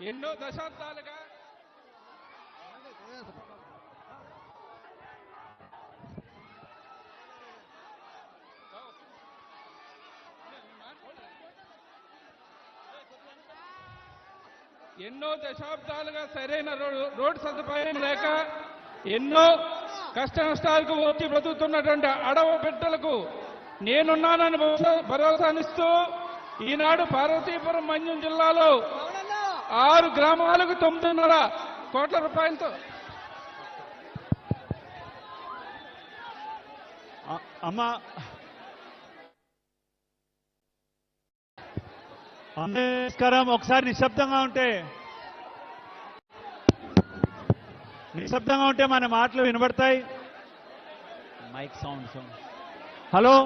ఎన్నో దశాబ్దాలుగా సరైన రోడ్డు సదుపాయం లేక ఎన్నో కష్ట నష్టాలకు వచ్చి బ్రతుకుతున్నటువంటి అడవ బిడ్డలకు నేనున్నానని భరోసానిస్తూ ఈనాడు పార్వతీపురం మన్యం జిల్లాలో 6 గ్రామాలకు 9.5 కోట్ల రూపాయలతో నమస్కారం. ఒకసారి నిశ్శబ్దంగా ఉంటే మన మాటలు వినబడతాయి. Mic sound. హలో,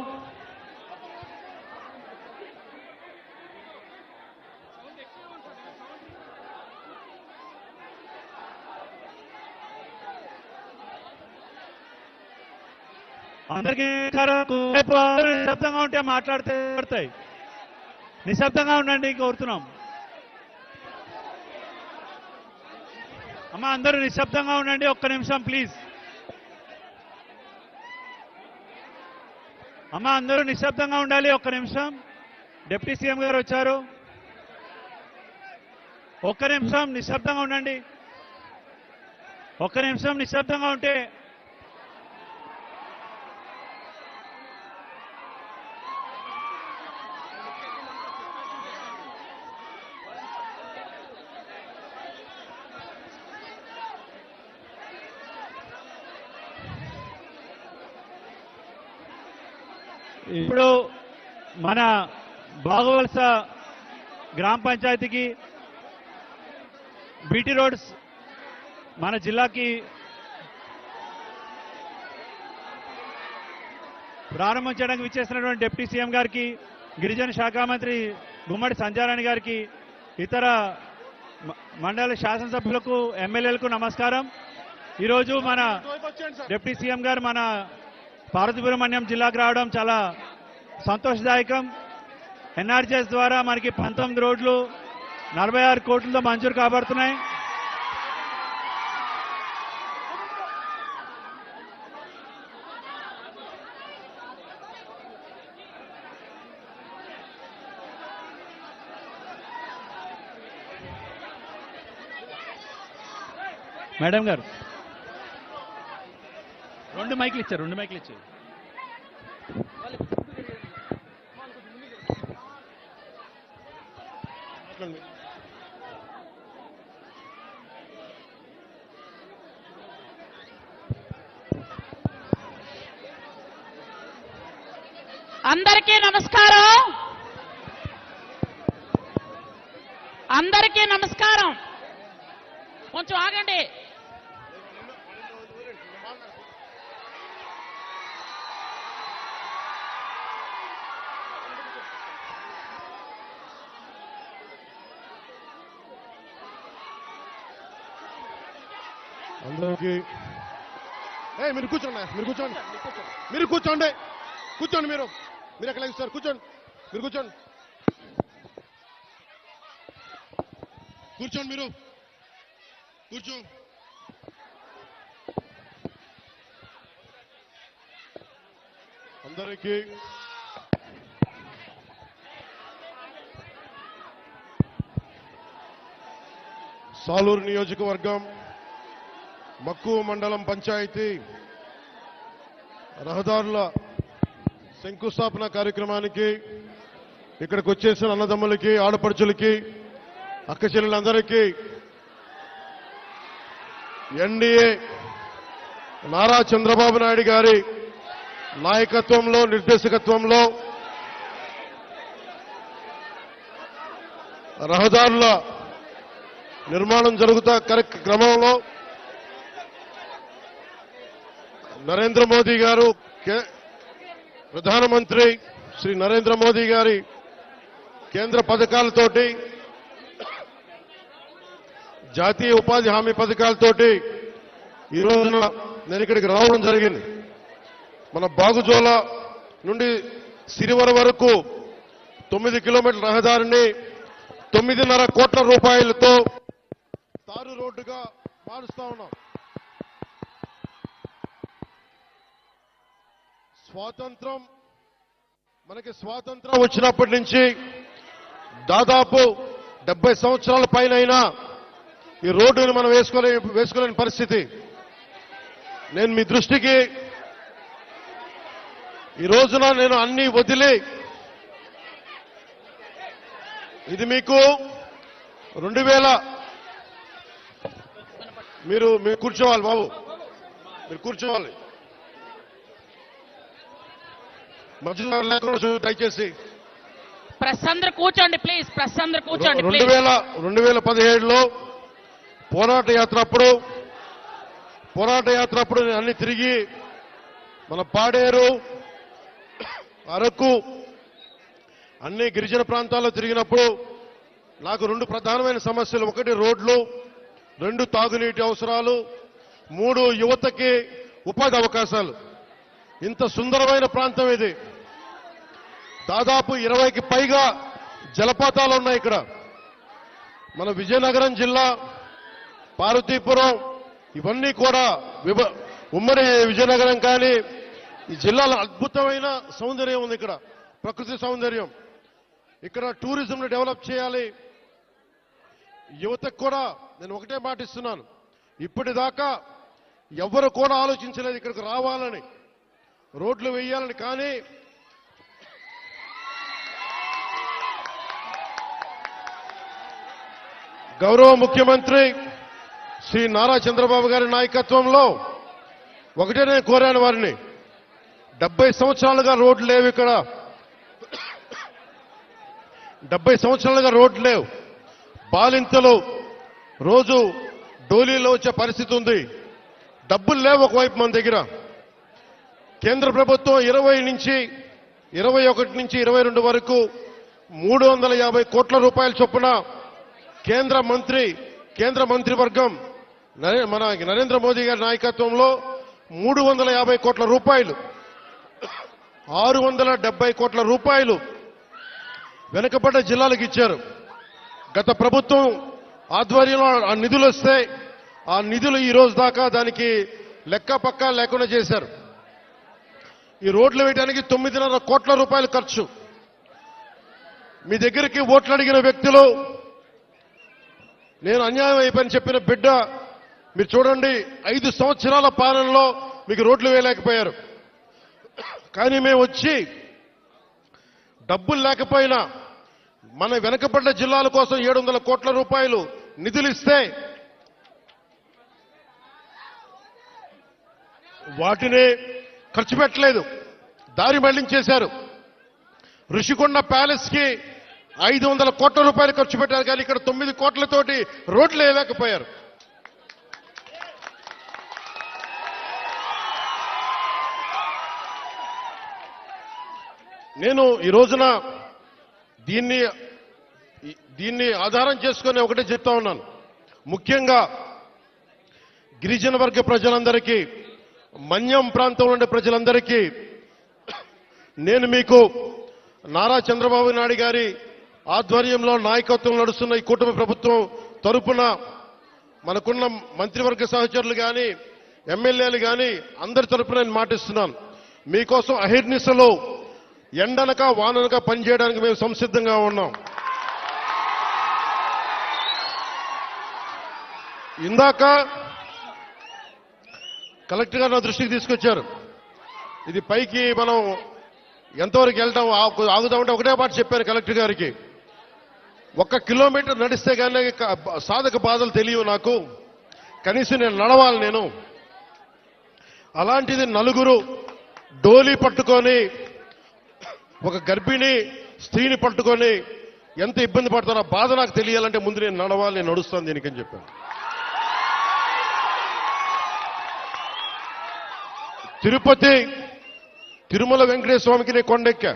అందరికీ నిశ్శబ్దంగా ఉంటే మాట్లాడితే పడతాయి. నిశ్శబ్దంగా ఉండండి కోరుతున్నాం. అమ్మా, అందరూ నిశ్శబ్దంగా ఉండండి, ఒక్క నిమిషం ప్లీజ్. అమ్మా, అందరూ నిశ్శబ్దంగా ఉండాలి, ఒక్క నిమిషం. డిప్యూటీ సీఎం గారు వచ్చారు, ఒక్క నిమిషం నిశ్శబ్దంగా ఉండండి. ఒక్క నిమిషం నిశ్శబ్దంగా ఉంటే ఇప్పుడు మన బాగవలస గ్రామ పంచాయతీకి బీటీ రోడ్స్ మన జిల్లాకి ప్రారంభం చేయడానికి విచ్చేసినటువంటి డిప్యూటీ సీఎం గారికి, గిరిజన శాఖ మంత్రి గుమ్మడి సంజయ్ గారికి, ఇతర మండల శాసనసభ్యులకు, ఎమ్మెల్యేలకు నమస్కారం. ఈరోజు మన డిప్యూటీ సీఎం గారు మన పార్వతీపురం మన్యం జిల్లాకు రావడం చాలా సంతోషదాయకం. ఎన్ఆర్జీఎస్ ద్వారా మనకి 19 రోడ్లు 46 కోట్లతో మంజూరు కాబడుతున్నాయి. మేడం గారు 2 మైకులు ఇచ్చారు. అందరికీ నమస్కారం. కొంచెం ఆగండి. అందరికీ మీరు కూర్చోండి. మీరు ఎక్కడ సార్ కూర్చోండి. మీరు కూర్చోండి. మీరు కూర్చో. అందరికీ సాలూరు నియోజకవర్గం మక్కువ మండలం పంచాయతీ రహదారుల శంకుస్థాపన కార్యక్రమానికి ఇక్కడికి వచ్చేసిన అన్నదమ్ములకి, ఆడపడుచులకి, అక్క చెల్లెలందరికీ ఎన్డీఏ నారా చంద్రబాబు నాయుడు గారి నాయకత్వంలో, నిర్దేశకత్వంలో రహదారుల నిర్మాణం జరుగుతున్న క్రమంలో నరేంద్ర మోదీ గారు, ప్రధానమంత్రి శ్రీ నరేంద్ర మోదీ గారి కేంద్ర పథకాలతోటి, జాతీయ ఉపాధి హామీ పథకాలతోటి ఈ రోజున నేను ఇక్కడికి రావడం జరిగింది. మన బాగుజోల నుండి సిరివర వరకు 9 కిలోమీటర్ల రహదారిని 9.5 కోట్ల రూపాయలతో తారు రోడ్డుగా మారుస్తా ఉన్నాం. మనకి స్వాతంత్రం వచ్చినప్పటి నుంచి దాదాపు 70 సంవత్సరాల పైన ఈ రోడ్డుని మనం వేసుకోలేని పరిస్థితి. నేను మీ దృష్టికి ఈ రోజున నేను అన్ని వదిలి ఇది మీకు 2000 మీరు కూర్చోవాలి బాబు, మీరు కూర్చోవాలి. మధ్యలో లేకుండా దయచేసి ప్రెస్ అందరు కూర్చోండి ప్లీజ్. ప్రెస్ అందరు కూర్చోండి ప్లీజ్. 2017లో పోరాట యాత్ర అప్పుడు నేను అన్ని తిరిగి మన పాడేరు, అరకు అన్ని గిరిజన ప్రాంతాల్లో తిరిగినప్పుడు నాకు 2 ప్రధానమైన సమస్యలు. 1 రోడ్లు, 2 తాగునీటి అవసరాలు, 3 యువతకి ఉపాధి అవకాశాలు. ఇంత సుందరమైన ప్రాంతం ఇది. దాదాపు 20కి పైగా జలపాతాలు ఉన్నాయి ఇక్కడ. మన విజయనగరం జిల్లా, పార్వతీపురం ఇవన్నీ కూడా ఉమ్మడి విజయనగరం కానీ ఈ జిల్లాలో అద్భుతమైన సౌందర్యం ఉంది. ఇక్కడ ప్రకృతి సౌందర్యం. ఇక్కడ టూరిజంను డెవలప్ చేయాలి. యువతకు కూడా నేను ఒకటే మాట ఇస్తున్నాను, ఇప్పటిదాకా ఎవరు కూడా ఆలోచించలేదు ఇక్కడికి రావాలని, రోడ్లు వేయాలని. కానీ గౌరవ ముఖ్యమంత్రి శ్రీ నారా చంద్రబాబు గారి నాయకత్వంలో ఒకటే నేను కోరాను వారిని, 70 సంవత్సరాలుగా రోడ్లు లేవు ఇక్కడ. 70 సంవత్సరాలుగా రోడ్లు లేవు. బాలింతలు రోజు డోలీలో వచ్చే పరిస్థితి ఉంది. డబ్బులు లేవు ఒకవైపు మన దగ్గర. కేంద్ర ప్రభుత్వం 21 నుంచి 22 వరకు 350 కోట్ల రూపాయల చొప్పున కేంద్ర మంత్రివర్గం మన నరేంద్ర మోదీ గారి నాయకత్వంలో 350 కోట్ల రూపాయలు, 670 కోట్ల రూపాయలు వెనుకబడ్డ జిల్లాలకు ఇచ్చారు. గత ప్రభుత్వం ఆధ్వర్యంలో ఆ నిధులు వస్తే ఆ నిధులు ఈ రోజు దాకా దానికి లెక్క పక్క లేకుండా చేశారు. ఈ రోడ్లు వేయడానికి 9.5 కోట్ల రూపాయలు ఖర్చు. మీ దగ్గరికి ఓట్లు అడిగిన వ్యక్తులు, నేను అన్యాయం అయిపోయిన చెప్పిన బిడ్డ, మీరు చూడండి 5 సంవత్సరాల పాలనలో మీకు రోడ్లు వేయలేకపోయారు. కానీ మేము వచ్చి డబ్బులు లేకపోయినా మన వెనకబడ్డ జిల్లాల కోసం 700 కోట్ల రూపాయలు నిధులు ఇస్తే వాటిని ఖర్చు పెట్టలేదు, దారి మళ్లించేశారు. ఋషికొండ ప్యాలెస్ కి 500 కోట్ల రూపాయలు ఖర్చు పెట్టారు, కానీ ఇక్కడ 9 కోట్లతోటి రోడ్లు వేయలేకపోయారు. నేను ఈ రోజున దీన్ని ఆధారం చేసుకుని ఒకటే చెప్తా ఉన్నాను. ముఖ్యంగా గిరిజన వర్గ ప్రజలందరికీ, మన్యం ప్రాంతంలో ఉండే ప్రజలందరికీ నేను మీకు నారా చంద్రబాబు నాయుడు గారి ఆధ్వర్యంలో నాయకత్వం నడుస్తున్న ఈ కూటమి ప్రభుత్వం తరపున మనకున్న మంత్రివర్గ సహచరులు కానీ ఎమ్మెల్యేలు కానీ అందరి తరపున నేను మాటిస్తున్నాను. మీకోసం అహిర్నిశలో ఎండనక వాననక పనిచేయడానికి మేము సంసిద్ధంగా ఉన్నాం. ఇందాక కలెక్టర్ గారు నా దృష్టికి తీసుకొచ్చారు. ఇది పైకి మనం ఎంతవరకు వెళ్తాం ఆగుదామంటే ఒకటే మాట చెప్పారు కలెక్టర్ గారికి, 1 కిలోమీటర్ నడిస్తే కానీ సాధక బాధలు తెలియవు నాకు, కనీసం నేను నడవాలి నేను. అలాంటిది 4 డోలీ పట్టుకొని ఒక గర్భిణీ స్త్రీని పట్టుకొని ఎంత ఇబ్బంది పడతారో బాధ నాకు తెలియాలంటే ముందు నేను నడవాలి, నేను నడుస్తాను దీనికని చెప్పాను. తిరుమల వెంకటేశ్వర స్వామికి నేను కొండెక్కా.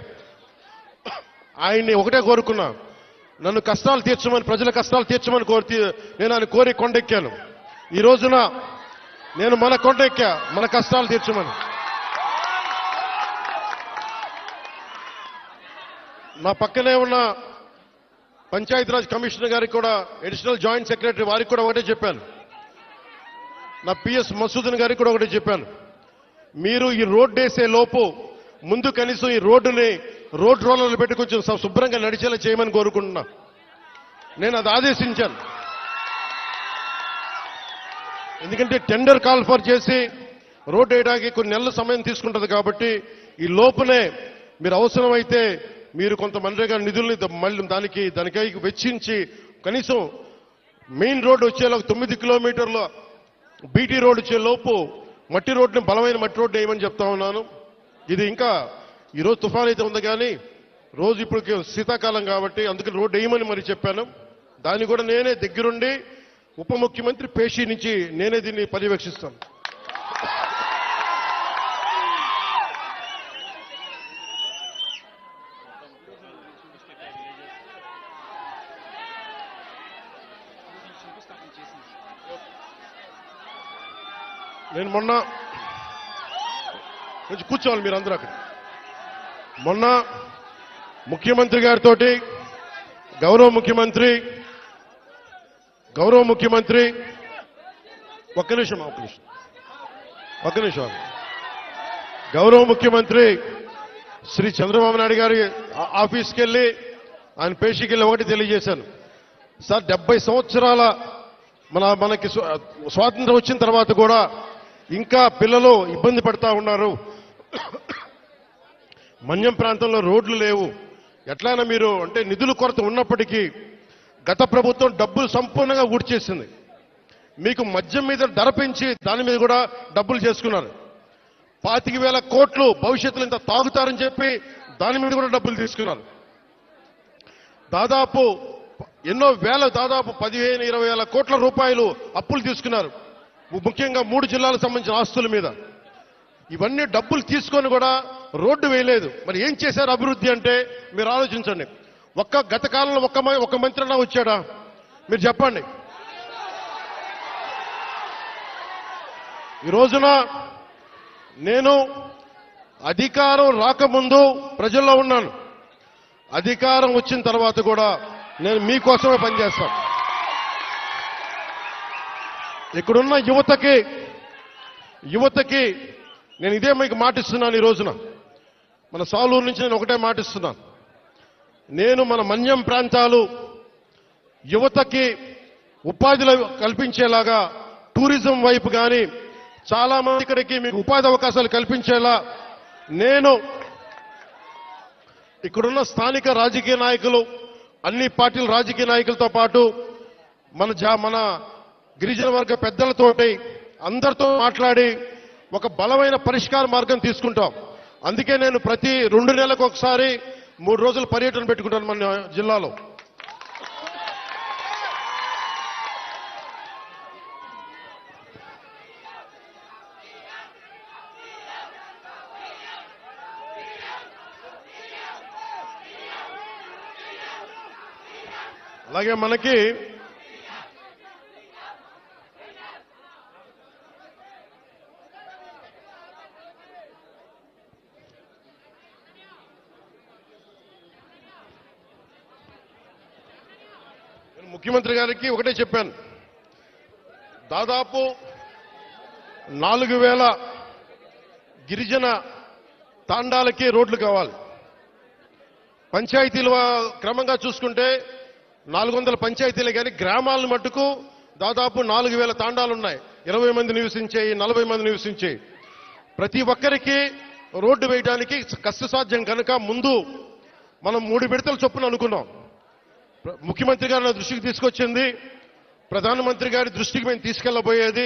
ఆయన్ని ఒకటే కోరుకున్నా, నన్ను కష్టాలు తీర్చమని, ప్రజల కష్టాలు తీర్చమని నేను ఆయన కోరి కొండెక్కాను. ఈ రోజున నేను మన కొండెక్కా, మన కష్టాలు తీర్చమని. నా పక్కనే ఉన్న పంచాయతీరాజ్ కమిషనర్ గారికి కూడా, అడిషనల్ జాయింట్ సెక్రటరీ వారికి కూడా ఒకటే చెప్పాను, నా పిఎస్ మసూదన్ గారికి కూడా ఒకటే చెప్పాను, మీరు ఈ రోడ్డు వేసే లోపు ముందు కనీసం ఈ రోడ్డుని రోడ్ రోలర్లు పెట్టి కొంచెం శుభ్రంగా నడిచేలా చేయమని కోరుకుంటున్నా. నేను అది ఆదేశించాను. ఎందుకంటే టెండర్ కాల్ ఫర్ చేసి రోడ్డు వేయడానికి కొన్ని నెలల సమయం తీసుకుంటుంది కాబట్టి ఈ లోపునే మీరు అవసరమైతే మీరు కొంత మనరేగా నిధుల్ని మళ్ళీ దానికై వెచ్చించి కనీసం మెయిన్ రోడ్డు వచ్చేలోపు 9 కిలోమీటర్ల బీటీ రోడ్ వచ్చే లోపు మట్టి రోడ్డుని బలమైన మట్టి రోడ్డు వేయమని చెప్తా ఉన్నాను. ఇది ఇంకా ఈరోజు తుఫాన్ అయితే ఉంది కానీ రోజు ఇప్పుడు శీతాకాలం కాబట్టి అందుకని రోడ్డు వేయమని మరి చెప్పాను. దాన్ని కూడా నేనే దగ్గరుండి ఉప ముఖ్యమంత్రి పేషి నుంచి నేనే దీన్ని పర్యవేక్షిస్తాను. నేను మొన్న కొంచెం కూర్చోవాలి మీరు అందరూ అక్కడ. మొన్న ముఖ్యమంత్రి గారితో గౌరవ ముఖ్యమంత్రి ఒక్క నిమిషం గౌరవ ముఖ్యమంత్రి శ్రీ చంద్రబాబు నాయుడు గారి ఆఫీస్కి వెళ్ళి ఆయన పేషీకి వెళ్ళి ఒకటి తెలియజేశాను. సార్ 70 సంవత్సరాల మనకి స్వాతంత్రం వచ్చిన తర్వాత కూడా ఇంకా పిల్లలు ఇబ్బంది పడతా ఉన్నారు. మన్యం ప్రాంతంలో రోడ్లు లేవు. ఎట్లయినా మీరు అంటే నిధుల కొరత ఉన్నప్పటికీ గత ప్రభుత్వం డబ్బులు సంపూర్ణంగా ఊడ్చేసింది. మీకు మద్యం మీద ధర పెంచి దాని మీద కూడా డబ్బులు చేసుకున్నారు. 25,000 కోట్లు భవిష్యత్తులో ఇంత తాగుతారని చెప్పి దాని మీద కూడా డబ్బులు తీసుకున్నారు. దాదాపు ఎన్నో వేల దాదాపు 15,000-20,000 కోట్ల రూపాయలు అప్పులు తీసుకున్నారు. ముఖ్యంగా 3 జిల్లాలకు సంబంధించిన ఆస్తుల మీద. ఇవన్నీ డబ్బులు తీసుకొని కూడా రోడ్డు వేయలేదు. మరి ఏం చేశారు అభివృద్ధి అంటే మీరు ఆలోచించండి. గత కాలంలో ఒక్క మంత్రి అన్నా వచ్చాడా మీరు చెప్పండి. ఈ రోజున నేను అధికారం రాకముందు ప్రజల్లో ఉన్నాను. అధికారం వచ్చిన తర్వాత కూడా నేను మీకోసమే పనిచేస్తాను. ఇక్కడున్న యువతకి నేను ఇదే మీకు మాటిస్తున్నాను. ఈ రోజున మన సాలూరు నుంచి నేను ఒకటే మాటిస్తున్నాను. నేను మన మన్యం ప్రాంతాలు యువతకి ఉపాధి కల్పించేలాగా టూరిజం వైపు కానీ చాలా మంది ఇక్కడికి మీకు ఉపాధి అవకాశాలు కల్పించేలా నేను ఇక్కడున్న స్థానిక రాజకీయ నాయకులు, అన్ని పార్టీల రాజకీయ నాయకులతో పాటు మన గిరిజన వర్గ పెద్దలతోటి అందరితో మాట్లాడి ఒక బలమైన పరిష్కార మార్గం తీసుకుంటాం. అందుకే నేను ప్రతి 2 నెలలకు ఒకసారి 3 రోజుల పర్యటన పెట్టుకుంటాను మన జిల్లాలో. అలాగే మనకి ముఖ్యమంత్రి గారికి ఒకటే చెప్పాను. దాదాపు 4,000 గిరిజన తాండాలకి రోడ్లు కావాలి. పంచాయతీలు క్రమంగా చూసుకుంటే 400 పంచాయతీలే కానీ గ్రామాల మట్టుకు దాదాపు 4,000 తాండాలు ఉన్నాయి. 20 మంది నివసించేయి, 40 మంది నివసించేయి. ప్రతి ఒక్కరికి రోడ్డు వేయడానికి కష్టసాధ్యం కనుక ముందు మనం 3 విడతల చొప్పున అనుకున్నాం. ముఖ్యమంత్రి గారు నా దృష్టికి తీసుకొచ్చింది, ప్రధానమంత్రి గారి దృష్టికి మేము తీసుకెళ్లబోయేది,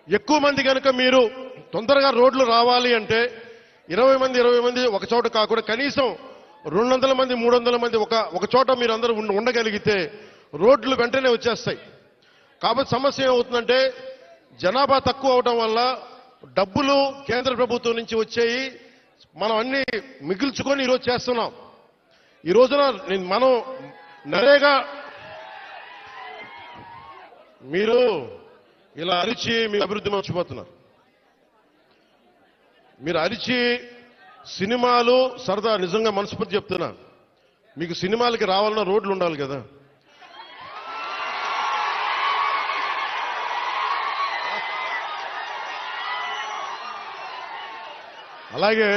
ఎక్కువ మంది కనుక మీరు తొందరగా రోడ్లు రావాలి అంటే 20 మంది ఒక చోట కాకుండా కనీసం 200 మంది 300 మంది ఒక చోట మీరు అందరూ ఉండగలిగితే రోడ్లు వెంటనే వచ్చేస్తాయి. కాబట్టి సమస్య ఏమవుతుందంటే జనాభా తక్కువ అవడం వల్ల డబ్బులు కేంద్ర ప్రభుత్వం నుంచి వచ్చేయి మనం అన్ని మిగిల్చుకొని ఈరోజు చేస్తున్నాం. ఈ రోజున మనం నరేగా మీరు ఇలా అరిచి మీ అభివృద్ధి మర్చిపోతున్నారు. మీరు అరిచి సినిమాలు సరదా నిజంగా మనస్ఫూర్తి చెప్తున్నా. మీకు సినిమాలకి రావాలన్నా రోడ్లు ఉండాలి కదా. అలాగే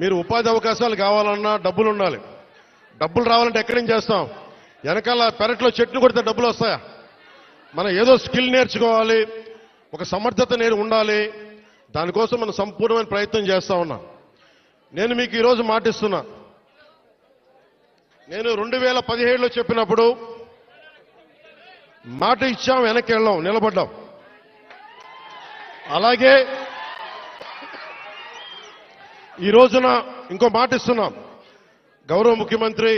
మీరు ఉపాధి అవకాశాలు కావాలన్నా డబ్బులు ఉండాలి. డబ్బులు రావాలంటే ఎక్కడి నుంచి చేస్తాం? వెనకాల పెరట్లో చెట్లు కొడితే డబ్బులు వస్తాయా? మనం ఏదో స్కిల్ నేర్చుకోవాలి, ఒక సమర్థత నేను ఉండాలి. దానికోసం మనం సంపూర్ణమైన ప్రయత్నం చేస్తా ఉన్నాం. నేను మీకు ఈరోజు మాటిస్తున్నా, నేను 2017లో చెప్పినప్పుడు మాట ఇచ్చాం, వెనక్కి వెళ్ళాం, నిలబడ్డాం. అలాగే ఈ రోజున ఇంకో మాట ఇస్తున్నాం. గౌరవ ముఖ్యమంత్రి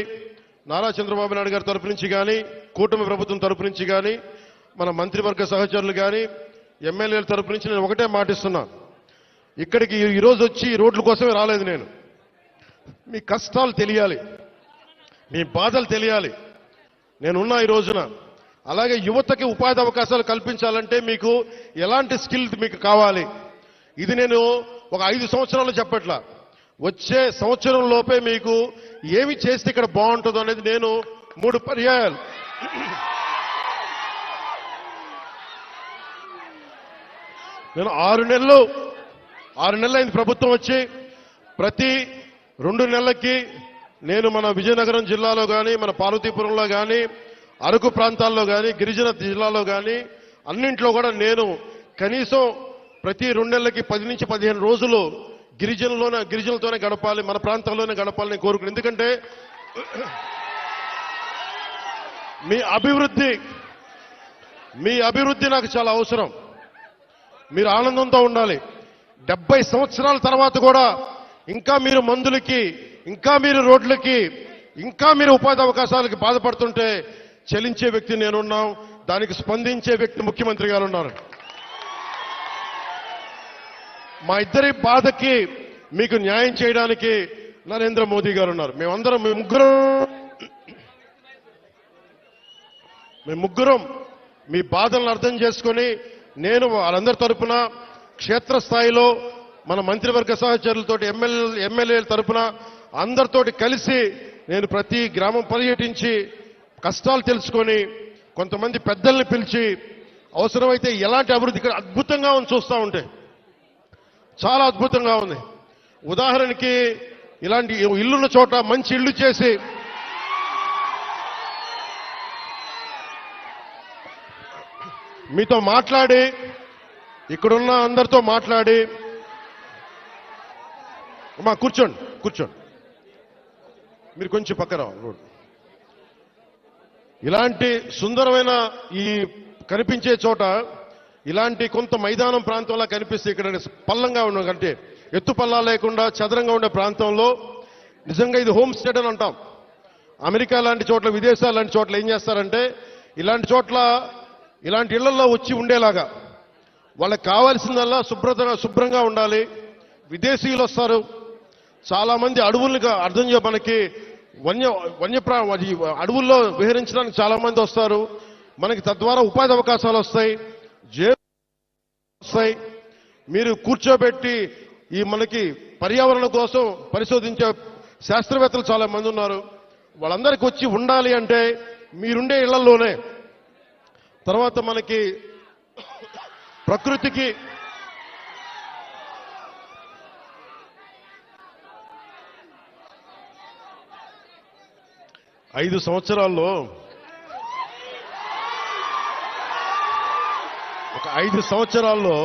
నారా చంద్రబాబు నాయుడు గారి తరపు నుంచి కానీ, కూటమి ప్రభుత్వం తరపు నుంచి కానీ, మన మంత్రివర్గ సహచరులు కానీ, ఎమ్మెల్యేల తరపు నుంచి నేను ఒకటే మాటిస్తున్నా. ఇక్కడికి ఈరోజు వచ్చి ఈ రోడ్ల కోసమే రాలేదు నేను. మీ కష్టాలు తెలియాలి, మీ బాధలు తెలియాలి. నేనున్నా ఈ రోజున. అలాగే యువతకి ఉపాధి అవకాశాలు కల్పించాలంటే మీకు ఎలాంటి స్కిల్ మీకు కావాలి, ఇది నేను ఒక 5 సంవత్సరాలు చెప్పట్లా. వచ్చే సంవత్సరం లోపే మీకు ఏమి చేస్తే ఇక్కడ బాగుంటుందో అనేది నేను 3 పర్యాయాలు నేను 6 నెలలు అయింది ప్రభుత్వం వచ్చి. ప్రతి 2 నెలలకి నేను మన విజయనగరం జిల్లాలో కానీ, మన పార్వతీపురంలో కానీ, అరకు ప్రాంతాల్లో కానీ, గిరిజన జిల్లాలో కానీ అన్నింట్లో కూడా నేను కనీసం ప్రతి 2 నెలలకి 10 నుంచి 15 రోజులు గిరిజనులతోనే గడపాలి, మన ప్రాంతాల్లోనే గడపాలని కోరుకున్నాను. ఎందుకంటే మీ అభివృద్ధి నాకు చాలా అవసరం. మీరు ఆనందంతో ఉండాలి. 70 సంవత్సరాల తర్వాత కూడా ఇంకా మీరు మందులకి, ఇంకా మీరు రోడ్లకి, ఇంకా మీరు ఉపాధి అవకాశాలకి బాధపడుతుంటే చలించే వ్యక్తి నేనున్నాం, దానికి స్పందించే వ్యక్తి ముఖ్యమంత్రి గారు ఉన్నారు. మా ఇద్దరి బాధకి మీకు న్యాయం చేయడానికి నరేంద్ర మోదీ గారు ఉన్నారు. మేమందరం మేము ముగ్గురం మీ బాధలను అర్థం చేసుకొని, నేను వాళ్ళందరి తరపున క్షేత్రస్థాయిలో మన మంత్రివర్గ సహచరులతోటి, ఎమ్మెల్యేల తరపున అందరితోటి కలిసి నేను ప్రతి గ్రామం పర్యటించి కష్టాలు తెలుసుకొని, కొంతమంది పెద్దల్ని పిలిచి అవసరమైతే ఎలాంటి అభివృద్ధి ఇక్కడ అద్భుతంగా ఉంది. చూస్తూ ఉంటే చాలా అద్భుతంగా ఉంది. ఉదాహరణకి ఇలాంటి ఇల్లున్న చోట మంచి ఇల్లు చేసి, మీతో మాట్లాడి, ఇక్కడున్న అందరితో మాట్లాడి, అమ్మా కూర్చోండి, మీరు కొంచెం పక్కన రోడ్. ఇలాంటి సుందరమైన ఈ కనిపించే చోట, ఇలాంటి కొంత మైదానం ప్రాంతంలో కనిపిస్తే, ఇక్కడ పల్లంగా ఉన్న కంటే ఎత్తు పల్లా లేకుండా చదరంగా ఉండే ప్రాంతంలో నిజంగా ఇది హోమ్ స్టేట్ అని అంటాం. అమెరికా లాంటి చోట్ల, విదేశాలు లాంటి చోట్ల ఏం చేస్తారంటే, ఇలాంటి చోట్ల ఇలాంటి ఇళ్లలో వచ్చి ఉండేలాగా వాళ్ళకి కావాల్సిందల్లా శుభ్రంగా ఉండాలి. విదేశీయులు వస్తారు, చాలా మంది అడవులుగా అర్థం మనకి అడవుల్లో విహరించడానికి చాలా మంది వస్తారు. మనకి తద్వారా ఉపాధి అవకాశాలు వస్తాయి. మీరు కూర్చోబెట్టి ఈ మనకి పర్యావరణం కోసం పరిశోధించే శాస్త్రవేత్తలు చాలా మంది ఉన్నారు. వాళ్ళందరికీ వచ్చి ఉండాలి అంటే మీరుండే ఇళ్లలోనే. తర్వాత మనకి ప్రకృతికి ఐదు సంవత్సరాల్లో ఒక 5 సంవత్సరాల్లో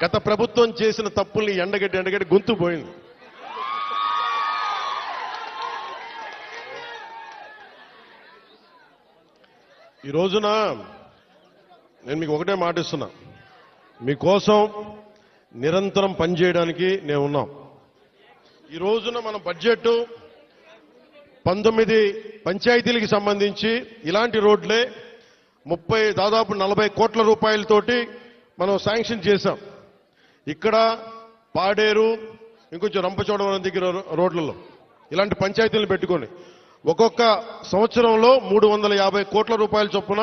గత ప్రభుత్వం చేసిన తప్పుల్ని ఎండగడ్డి గొంతు పోయింది. ఈ రోజున నేను మీకు ఒకటే మాట ఇస్తున్నా, మీకోసం నిరంతరం పనిచేయడానికి నేను ఉన్నాం. ఈ రోజున మన బడ్జెట్ 19 పంచాయతీలకు సంబంధించి ఇలాంటి రోడ్లే దాదాపు 40 కోట్ల రూపాయలతోటి మనం శాంక్షన్ చేశాం. ఇక్కడ పాడేరు, ఇంకొంచెం రంపచోడవరం దగ్గర రోడ్లలో ఇలాంటి పంచాయతీలను పెట్టుకొని ఒక్కొక్క సంవత్సరంలో 350 కోట్ల రూపాయల చొప్పున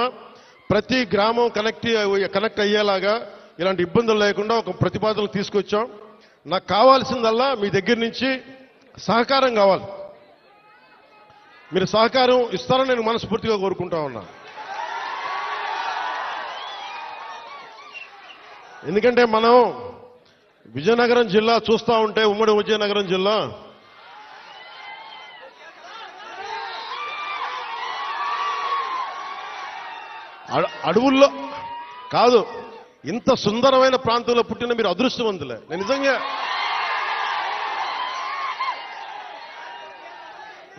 ప్రతి గ్రామం కనెక్ట్ అయ్యేలాగా, ఇలాంటి ఇబ్బందులు లేకుండా ఒక ప్రతిపాదనలు తీసుకొచ్చాం. నాకు కావాల్సిందల్లా మీ దగ్గర నుంచి సహకారం కావాలి. మీరు సహకారం ఇస్తారని నేను మనస్ఫూర్తిగా కోరుకుంటా ఉన్నా. ఎందుకంటే మనం విజయనగరం జిల్లా చూస్తూ ఉంటే, ఉమ్మడి విజయనగరం జిల్లా అడవుల్లో కాదు, ఇంత సుందరమైన ప్రాంతంలో పుట్టిన మీరు అదృష్టవంతులే. నేను నిజంగా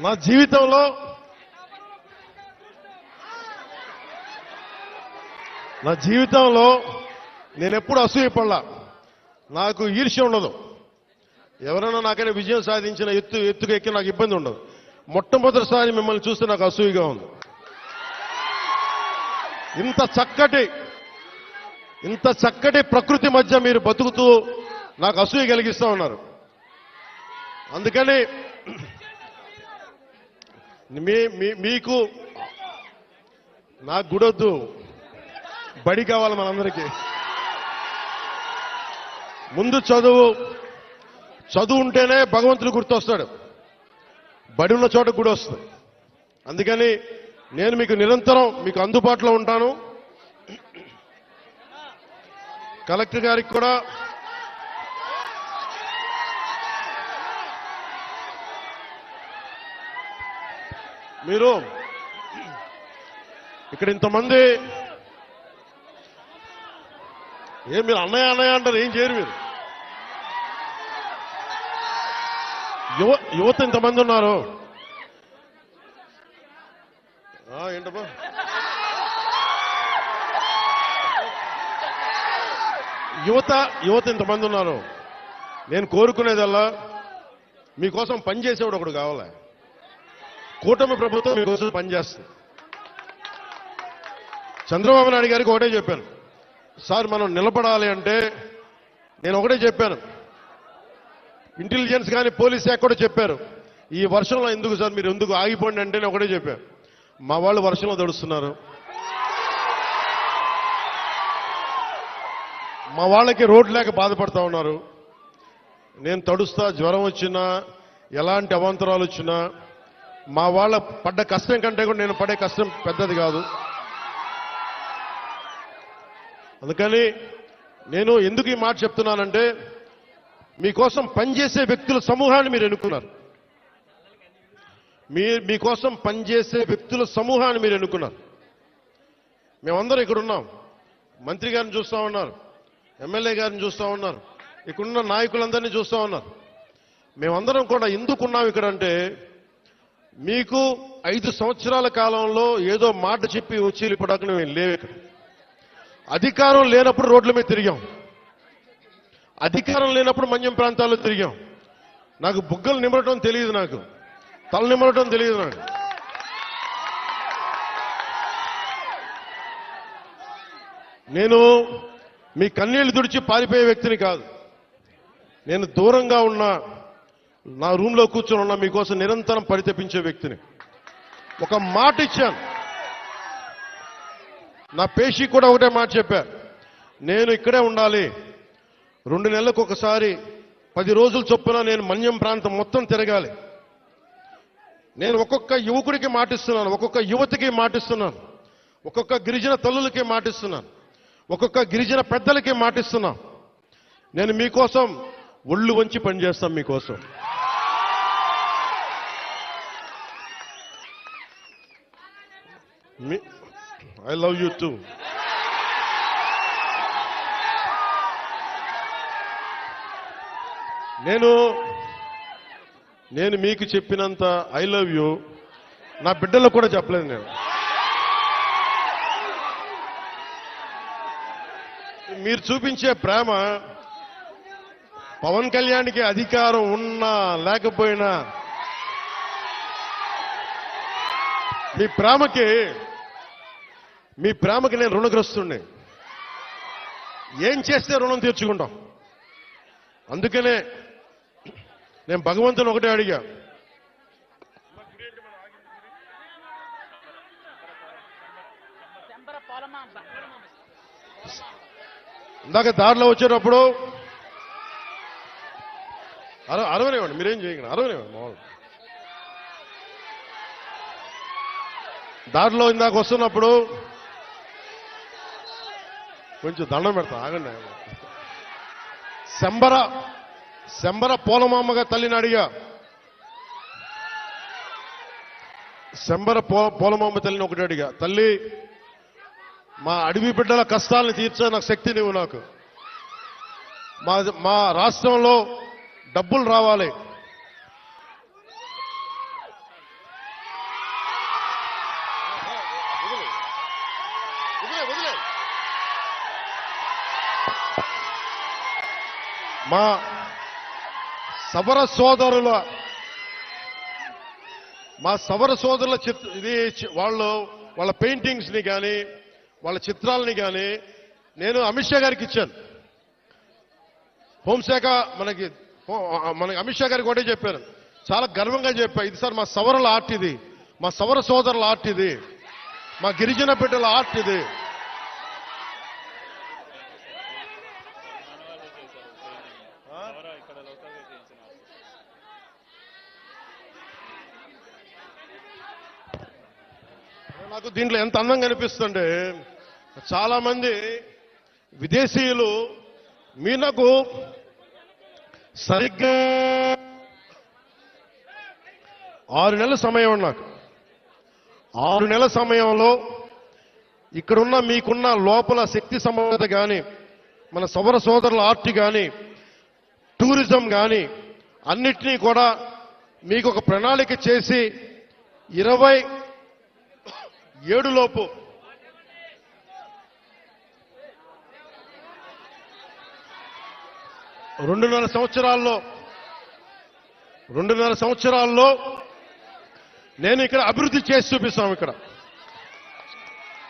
నా జీవితంలో నేనెప్పుడు అసూయపడలా. నాకు ఈర్ష్య ఉండదు. ఎవరైనా నాకైనా విజయం సాధించిన ఎత్తుకు ఎక్కి నాకు ఇబ్బంది ఉండదు. మొట్టమొదటిసారి మిమ్మల్ని చూస్తే నాకు అసూయగా ఉంది. ఇంత చక్కటి ప్రకృతి మధ్య మీరు బతుకుతూ నాకు అసూయ కలిగిస్తా ఉన్నారు. అందుకని మీకు నాకు గుడొద్దు, బడి కావాలి మనందరికీ. ముందు చదువు ఉంటేనే భగవంతుడు గుర్తొస్తాడు, బడి ఉన్న చోట గుడి వస్తుంది. అందుకని నేను మీకు నిరంతరం మీకు అందుబాటులో ఉంటాను. కలెక్టర్ గారికి కూడా మీరు ఇక్కడ ఇంతమంది మీరు అన్నయ్య అంటారు, ఏం చేయరు మీరు. యువత ఇంతమంది ఉన్నారు. ఏంటబ్బా యువత ఇంతమంది ఉన్నారు. నేను కోరుకునేదల్లా మీకోసం పనిచేసేవాడు ఒకడు కావాలి. కూటమి ప్రభుత్వం మీకోసం పనిచేస్తుంది. చంద్రబాబు నాయుడు గారికి ఒకటే చెప్పాను, సార్ మనం నిలబడాలి అంటే నేను ఒకటే చెప్పాను. ఇంటెలిజెన్స్ కానీ పోలీస్ శాఖ కూడా చెప్పారు, ఈ వర్షంలో ఎందుకు సార్ మీరు ఎందుకు ఆగిపోండి అంటే నేను ఒకటే చెప్పాను. మా వాళ్ళు వర్షంలో తడుస్తున్నారు, మా వాళ్ళకి రోడ్ లేక బాధపడతా ఉన్నారు. నేను తడుస్తా, జ్వరం వచ్చినా ఎలాంటి అవాంతరాలు వచ్చినా మా వాళ్ళ పడ్డ కష్టం కంటే కూడా నేను పడే కష్టం పెద్దది కాదు. అందుకని నేను ఎందుకు ఈ మాట చెప్తున్నానంటే, మీకోసం పనిచేసే వ్యక్తుల సమూహాన్ని మీరు ఎన్నుకున్నారు. మీకోసం పనిచేసే వ్యక్తుల సమూహాన్ని మీరు ఎన్నుకున్నారు. మేమందరం ఇక్కడ ఉన్నాం. మంత్రి గారిని చూస్తూ ఉన్నారు, ఎమ్మెల్యే గారిని చూస్తూ ఉన్నారు, ఇక్కడున్న నాయకులందరినీ చూస్తూ ఉన్నారు. మేమందరం కూడా ఎందుకున్నాం ఇక్కడ అంటే, మీకు 5 సంవత్సరాల కాలంలో ఏదో మాట చెప్పి వచ్చి వెళ్ళిపోవడానికి మేము లేవు. ఇక్కడ అధికారం లేనప్పుడు రోడ్ల మీద తిరిగాం, అధికారం లేనప్పుడు మన్యం ప్రాంతాల్లో తిరిగాం. నాకు బుగ్గలు నిమరటం తెలియదు, నాకు తల నిమరటం తెలియదు. నాకు నేను మీ కన్నీళ్లు తుడిచి పారిపోయే వ్యక్తిని కాదు. నేను దూరంగా ఉన్నా, నా రూమ్లో కూర్చొని ఉన్నా, మీకోసం నిరంతరం పరితపించే వ్యక్తిని. ఒక మాట ఇచ్చాను, నా పేషి కూడా ఒకటే మాట చెప్పారు, నేను ఇక్కడే ఉండాలి, 2 నెలలకు ఒకసారి 10 రోజుల చొప్పున నేను మన్యం ప్రాంతం మొత్తం తిరగాలి. నేను ఒక్కొక్క యువకుడికి మాటిస్తున్నాను, ఒక్కొక్క యువతికి మాటిస్తున్నాను, ఒక్కొక్క గిరిజన తల్లులకి మాటిస్తున్నాను, ఒక్కొక్క గిరిజన పెద్దలకి మాటిస్తున్నాను. నేను మీకోసం ఒళ్ళు వంచి పనిచేస్తాం. మీకోసం ఐ లవ్ యూ టూ. నేను మీకు చెప్పినంత ఐ లవ్ యూ నా బిడ్డలకు కూడా చెప్పలేదు. నేను మీరు చూపించే ప్రేమ పవన్ కళ్యాణ్కి అధికారం ఉన్నా లేకపోయినా మీ ప్రేమకి నేను రుణగ్రస్తుడిని. ఏం చేస్తే రుణం తీర్చుకుంటాం. అందుకనే నేను భగవంతుని ఒకటే అడిగా, ఇందాక దారిలో వచ్చేటప్పుడు అరవనివ్వండి, మీరేం చేయకండి, అరవనివ్వండి. మామూలు దారిలో ఇందాక వస్తున్నప్పుడు కొంచెం దండం పెడతా ఆగండి. శంబర పోలమామగా తల్లిని అడిగా. శంబర పోలమామ తల్లిని ఒకటి అడిగా, తల్లి మా అడవి బిడ్డల కష్టాలను తీర్చే నాకు శక్తి నీవు నాకు. మా రాష్ట్రంలో డబ్బులు రావాలి. మా సవర సోదరుల వాళ్ళ పెయింటింగ్స్ ని కానీ వాళ్ళ చిత్రాలని కానీ నేను అమిత్ షా గారికి ఇచ్చాను. హోంశాఖ మనకి అమిత్ షా గారికి ఒకటే చెప్పాను, చాలా గర్వంగా చెప్పా, ఇది సార్ మా సవరల ఆర్ట్, ఇది మా సవర సోదరుల ఆర్ట్, ఇది మా గిరిజన బిడ్డల ఆర్ట్, ఇది. నాకు దీంట్లో ఎంత అందంగా అనిపిస్తుంటే, చాలా మంది విదేశీయులు నాకు సరిగ్గా 6 నెలల సమయం, నాకు 6 నెలల సమయంలో ఇక్కడున్న మీకున్న లోపల శక్తి సమర్థత కానీ, మన సౌర సోదరుల ఆర్ట్ కానీ, టూరిజం కానీ అన్నిటినీ కూడా మీకు ఒక ప్రణాళిక చేసి 27 లోపు రెండున్నర సంవత్సరాల్లో నేను ఇక్కడ అభివృద్ధి చేసి చూపిస్తాం. ఇక్కడ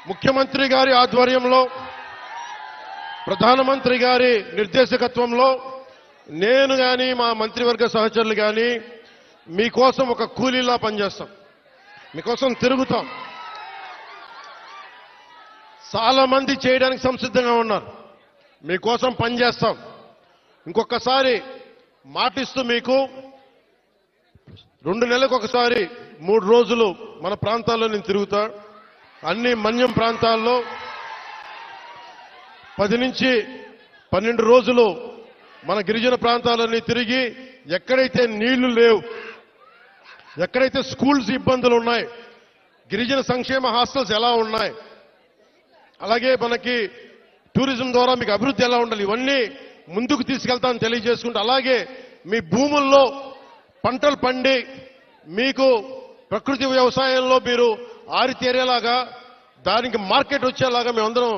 ముఖ్యమంత్రి గారి ఆధ్వర్యంలో, ప్రధానమంత్రి గారి నిర్దేశకత్వంలో నేను కానీ మా మంత్రివర్గ సహచరులు కానీ మీకోసం ఒక కూలీలా పనిచేస్తాం, మీకోసం తిరుగుతాం. చాలా మంది చేయడానికి సంసిద్ధంగా ఉన్నారు, మీకోసం పనిచేస్తాం. ఇంకొకసారి మాటిస్తూ మీకు 2 నెలలకు ఒకసారి 3 రోజులు మన ప్రాంతాల్లో నేను తిరుగుతా. అన్ని మన్యం ప్రాంతాల్లో 10 నుంచి 12 రోజులు మన గిరిజన ప్రాంతాలన్నీ తిరిగి, ఎక్కడైతే నీళ్లు లేవు, ఎక్కడైతే స్కూల్స్ ఇబ్బందులు ఉన్నాయి, గిరిజన సంక్షేమ హాస్టల్స్ ఎలా ఉన్నాయి, అలాగే మనకి టూరిజం ద్వారా మీకు అభివృద్ధి ఎలా ఉండాలి, ఇవన్నీ ముందుకు తీసుకెళ్తామని తెలియజేసుకుంటూ, అలాగే మీ భూముల్లో పంటలు పండి మీకు ప్రకృతి వ్యవసాయంలో మీరు ఆరితేరేలాగా, దానికి మార్కెట్ వచ్చేలాగా మేమందరం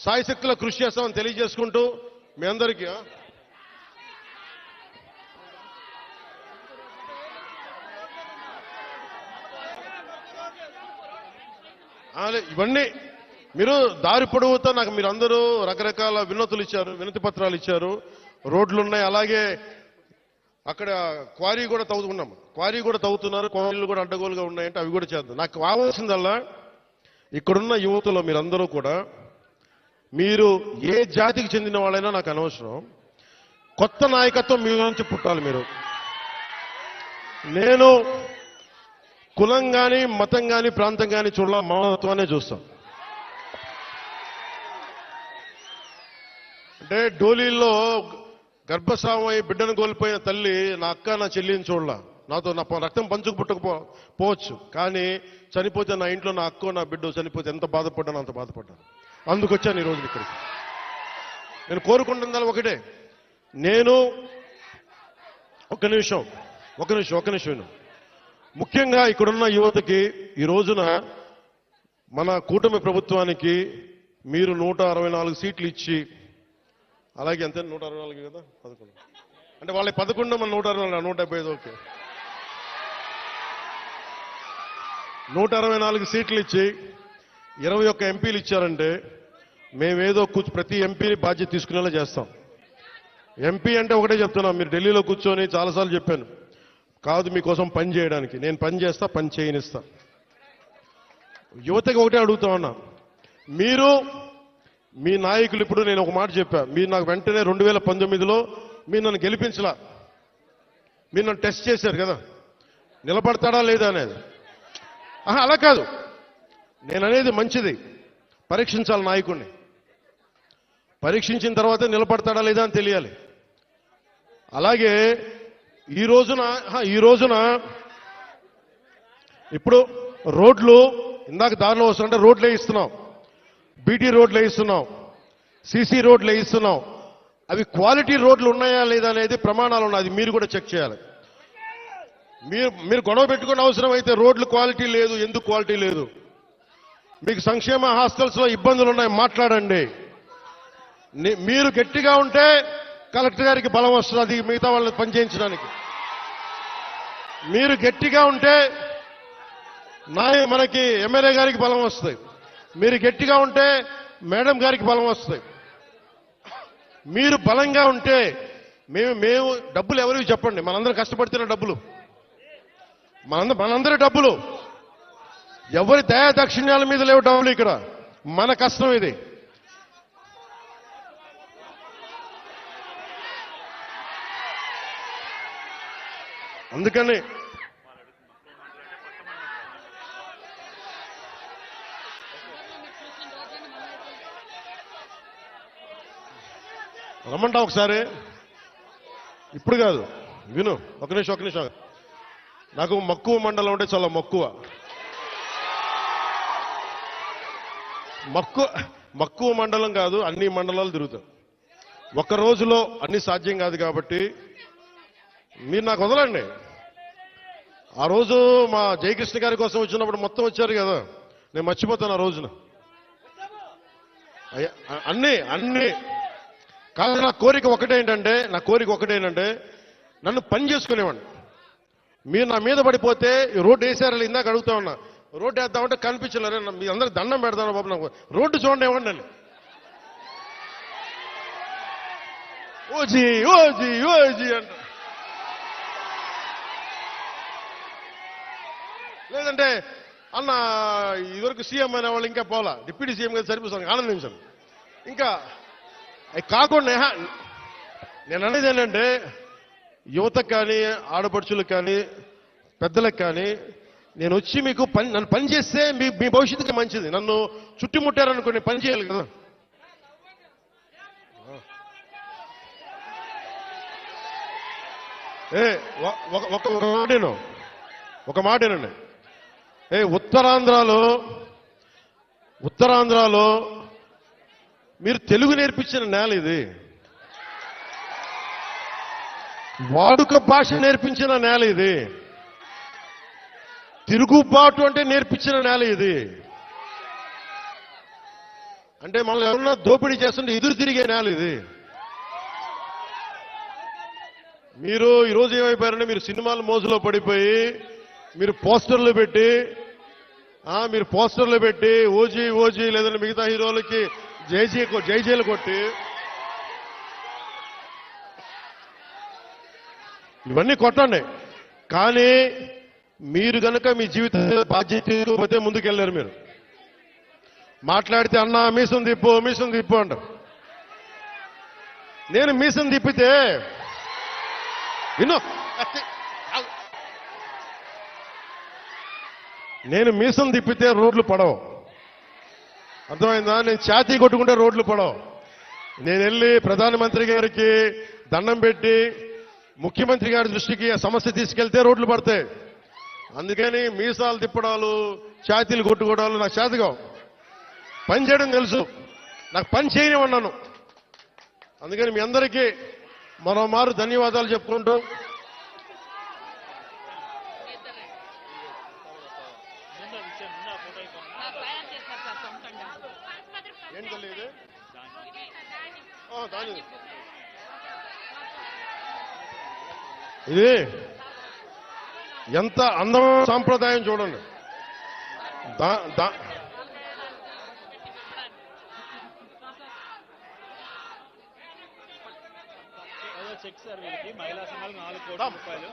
సాయశక్తిలో కృషి చేస్తామని తెలియజేసుకుంటూ మీ అందరికీ ఇవన్నీ మీరు దారి పొడవుతా నాకు మీరందరూ రకరకాల వినతులు ఇచ్చారు, వినతి పత్రాలు ఇచ్చారు, రోడ్లు ఉన్నాయి, అలాగే అక్కడ క్వారీ కూడా తవ్వుతున్నాం, క్వారీ కూడా తవ్వుతున్నారు, క్వారీలు కూడా అడ్డగోలుగా ఉన్నాయంటే అవి కూడా చేద్దాం. నాకు కావాల్సిందల్లా ఇక్కడున్న యువతలో మీరందరూ కూడా, మీరు ఏ జాతికి చెందిన వాళ్ళైనా నాకు అనవసరం, కొత్త నాయకత్వం మీ నుంచి పుట్టాలి. నేను కులం కానీ మతం కానీ ప్రాంతం కానీ చూడాల, మానవత్వాన్ని చూస్తాం. అంటే డోలీల్లో గర్భస్రావం అయి బిడ్డను కోల్పోయిన తల్లి నా అక్క నా చెల్లిని చూడాల, నాతో నా రక్తం పంచుకు పుట్టకపోవచ్చు, కానీ చనిపోతే నా ఇంట్లో నా అక్కో నా బిడ్డ చనిపోతే ఎంత బాధపడ్డానో అంత బాధపడ్డాను. అందుకొచ్చాను ఈ రోజు ఇక్కడికి. నేను కోరుకుంటున్నది ఒకటే, నేను ఒక నిమిషం ముఖ్యంగా ఇక్కడున్న యువతకి ఈ రోజున మన కూటమి ప్రభుత్వానికి మీరు 164 సీట్లు ఇచ్చి, అలాగే అంతే 164 కదా, 11 అంటే వాళ్ళ 11 మన 164 175 ఓకే, 164 సీట్లు ఇచ్చి 21 ఎంపీలు ఇచ్చారంటే మేమేదో ప్రతి ఎంపీని బాధ్యత తీసుకునేలా చేస్తాం. ఎంపీ అంటే ఒకటే చెప్తున్నాం, మీరు ఢిల్లీలో కూర్చొని చాలాసార్లు చెప్పాను, కాదు మీకోసం పని చేయడానికి, నేను పని చేస్తా, పని చేయనిస్తా. యువతకి ఒకటే అడుగుతా ఉన్నా, మీరు మీ నాయకులు, ఇప్పుడు నేను ఒక మాట చెప్పా, మీరు నాకు వెంటనే 2019లో మీరు నన్ను గెలిపించలా, మీరు నన్ను టెస్ట్ చేశారు కదా, నిలబడతాడా లేదా అనేది. అలా కాదు, నేననేది మంచిది, పరీక్షించాలి నాయకుడిని. పరీక్షించిన తర్వాతే నిలబడతాడా లేదా అని తెలియాలి. అలాగే ఈ రోజున ఇప్పుడు రోడ్లు ఇందాక దారిలో వస్తుంటే రోడ్లు వేయిస్తున్నాం, బీటీ రోడ్లు వేయిస్తున్నాం, సీసీ రోడ్లు వేయిస్తున్నాం. అవి క్వాలిటీ రోడ్లు ఉన్నాయా లేదా అనేది ప్రమాణాలు ఉన్నాయి, అది మీరు కూడా చెక్ చేయాలి. మీరు గొడవ పెట్టుకునే అవసరం అయితే రోడ్లు క్వాలిటీ లేదు, ఎందుకు క్వాలిటీ లేదు, మీకు సంక్షేమ హాస్టల్స్ లో ఇబ్బందులు ఉన్నాయి మాట్లాడండి. మీరు గట్టిగా ఉంటే కలెక్టర్ గారికి బలం వస్తుంది మిగతా వాళ్ళని పనిచేయించడానికి. మీరు గట్టిగా ఉంటే మనకి ఎమ్మెల్యే గారికి బలం వస్తుంది. మీరు గట్టిగా ఉంటే మేడం గారికి బలం వస్తుంది. మీరు బలంగా ఉంటే మేము డబ్బులు ఎవరికి చెప్పండి, మనందరం కష్టపడుతున్న డబ్బులు, మనందరి డబ్బులు, ఎవరి దయా దక్షిణ్యాల మీద లేవు డబ్బులు. ఇక్కడ మన కష్టం ఇది. అందుకని రమ్మంటా ఒకసారి, ఇప్పుడు కాదు, విను, ఒక నిమిషం. నాకు మక్కువ మండలం అంటే చాలా మక్కువ మండలం కాదు, అన్ని మండలాలు తిరుగుతాం. ఒక్క రోజులో అన్ని సాధ్యం కాదు కాబట్టి మీరు నాకు వదలండి. ఆ రోజు మా జయకృష్ణ గారి కోసం వచ్చినప్పుడు మొత్తం వచ్చారు కదా, నేను మర్చిపోతాను ఆ రోజున. అన్ని కాదు. నా కోరిక ఒకటేంటంటే నన్ను పని చేసుకునేవాడిని. మీరు నా మీద పడిపోతే రోడ్డు వేసారని ఇందాక అడుగుతా ఉన్నా, రోడ్డు వేద్దామంటే కనిపించలేరు. మీ అందరికి దండం పెడతాను బాబు, నాకు రోడ్డు చూడండి ఇవ్వండి అని. ఓజీ అంట. లేదంటే అన్న ఇదివరకు సీఎం అనే వాళ్ళు ఇంకా పోలా, డిప్యూటీ సీఎం గారు సరిపోతాను, ఆనందించాను. ఇంకా అవి కాకుండా నేను అనేది ఏంటంటే యువతకు కానీ, ఆడపడుచులకు కానీ, పెద్దలకు కానీ, నేను వచ్చి మీకు నన్ను పని చేస్తే మీ భవిష్యత్తుకి మంచిది. నన్ను చుట్టుముట్టారనుకోండి, పని చేయాలి కదా. ఒక మాటేనండి. ఉత్తరాంధ్రలో మీరు తెలుగు నేర్పించిన నేల ఇది, వాడుక భాష నేర్పించిన నేల ఇది, తిరుగుబాటు అంటే నేర్పించిన నేల ఇది. అంటే మనల్ని ఎవరన్నా దోపిడీ చేస్తుంటే ఎదురు తిరిగే నేల ఇది. మీరు ఈరోజు ఏమైపోయారంటే మీరు సినిమాల మోజులో పడిపోయి మీరు పోస్టర్లు పెట్టి ఓజీ లేదంటే మిగతా హీరోలకి జైజీలు కొట్టి ఇవన్నీ కొట్టండి. కానీ మీరు గనక మీ జీవితం బాధ్యత తీసుకోకపోతే ముందుకెళ్ళారు. మీరు మాట్లాడితే అన్నా మీసం తిప్పు అంటారు. నేను మీసం తిప్పితే రోడ్లు పడవు, అర్థమైందా? నేను ఛాతీ కొట్టుకుంటే రోడ్లు పడవు. నేను వెళ్ళి ప్రధానమంత్రి గారికి దండం పెట్టి ముఖ్యమంత్రి గారి దృష్టికి ఆ సమస్య తీసుకెళ్తే రోడ్లు పడతాయి. అందుకని మీసాలు తిప్పడాలు, ఛాతీలు కొట్టుకోవడాలు నాకు చేతగావు. పని చేయడం తెలుసు, నాకు పని చేయనివన్నాను. అందుకని మీ అందరికీ మరోమారు ధన్యవాదాలు చెప్పుకుంటూ ఇది ఎంత అందమైన సాంప్రదాయం చూడండి. చెక్ సార్ వీళ్ళకి మహిళా సంఘాలు 4 కోట్ల రూపాయలు,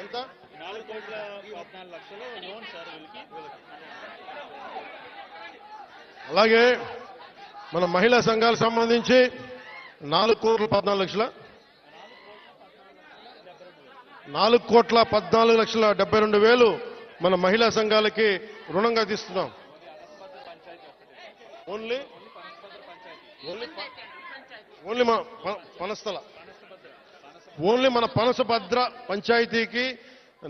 ఎంత 4,14,00,000 లోన్ సార్ వీళ్ళకి. అలాగే మన మహిళా సంఘాలకు సంబంధించి 4,14,00,000 4,14,72,000 మన మహిళా సంఘాలకి రుణంగా తీస్తున్నాం. ఓన్లీ ఓన్లీ మన పనస్థల ఓన్లీ మన పనసభద్ర పంచాయతీకి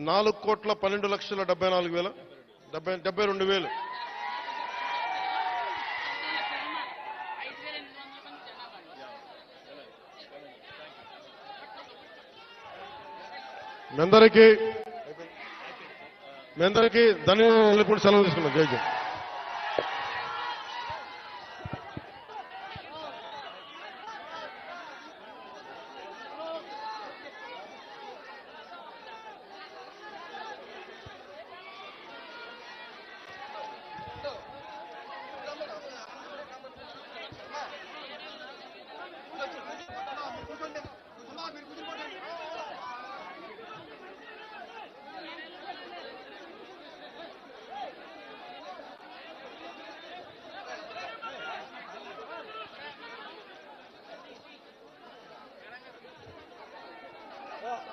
4,12,74,000 మీ అందరికీ ధన్యవాదాలు కూడా సెలవు తీసుకున్నాం. జై జై.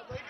Wait.